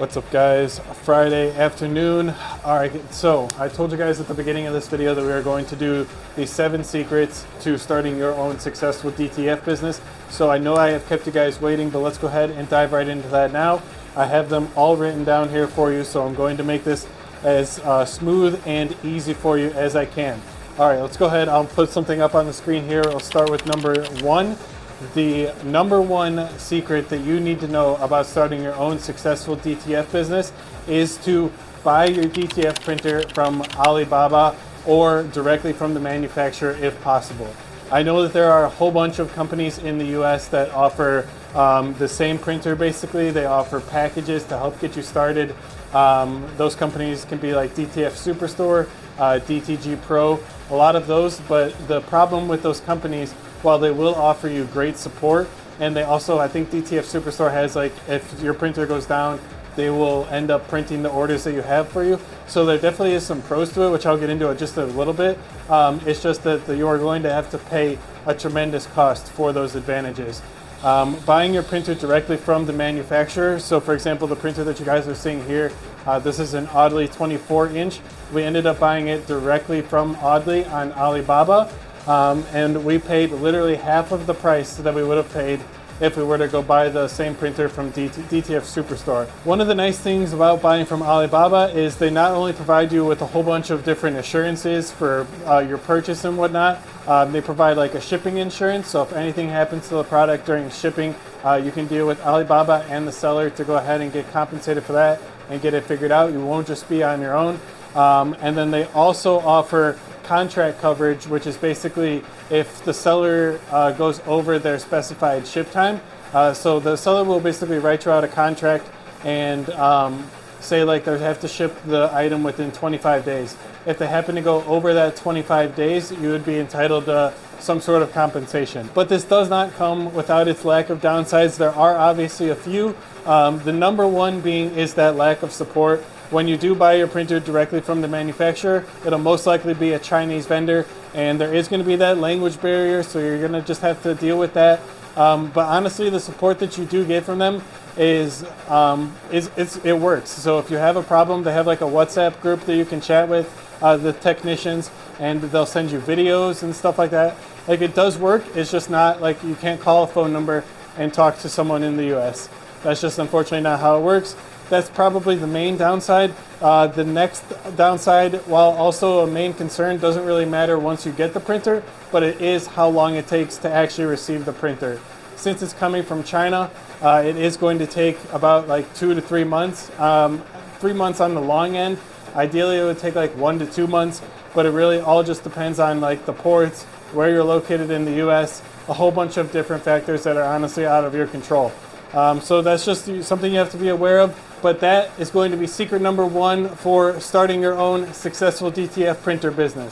What's up, guys? Friday afternoon. All right, so I told you guys at the beginning of this video that we are going to do the 7 secrets to starting your own successful DTF business. So I know I have kept you guys waiting, but let's go ahead and dive right into that now. I have them all written down here for you, so I'm going to make this as smooth and easy for you as I can. All right, let's go ahead. I'll put something up on the screen here. I'll start with number 1. The number 1 secret that you need to know about starting your own successful DTF business is to buy your DTF printer from Alibaba or directly from the manufacturer if possible. I know that there are a whole bunch of companies in the US that offer the same printer basically. They offer packages to help get you started. Those companies can be like DTF Superstore, DTG Pro, a lot of those, but the problem with those companies, while they will offer you great support, and they also, I think DTF Superstore has, like, if your printer goes down, they will end up printing the orders that you have for you. So there definitely is some pros to it, which I'll get into it just a little bit. It's just that you are going to have to pay a tremendous cost for those advantages. Buying your printer directly from the manufacturer. So for example, the printer that you guys are seeing here, this is an Audley 24-inch. We ended up buying it directly from Audley on Alibaba. And we paid literally half of the price that we would have paid if we were to go buy the same printer from DTF Superstore. One of the nice things about buying from Alibaba is they not only provide you with a whole bunch of different assurances for your purchase and whatnot, they provide like a shipping insurance. So if anything happens to the product during shipping, you can deal with Alibaba and the seller to go ahead and get compensated for that and get it figured out. You won't just be on your own. And then they also offer contract coverage, which is basically if the seller goes over their specified ship time. So the seller will basically write you out a contract and say like they have to ship the item within 25 days. If they happen to go over that 25 days, you would be entitled to some sort of compensation. But this does not come without its lack of downsides. There are obviously a few. The number 1 being is that lack of support. When you do buy your printer directly from the manufacturer, it'll most likely be a Chinese vendor, and there is going to be that language barrier, so you're going to just have to deal with that. But honestly, the support that you do get from them it works. So if you have a problem, they have like a WhatsApp group that you can chat with the technicians, and they'll send you videos and stuff like that. Like, it does work. It's just not like you can't call a phone number and talk to someone in the US. That's just unfortunately not how it works. That's probably the main downside. The next downside, while also a main concern, doesn't really matter once you get the printer, but it is how long it takes to actually receive the printer. Since it's coming from China, it is going to take about like 2 to 3 months. 3 months on the long end. Ideally, it would take like 1 to 2 months, but it really all just depends on like the ports, where you're located in the US, a whole bunch of different factors that are honestly out of your control. So that's just something you have to be aware of. But that is going to be secret number 1 for starting your own successful DTF printer business.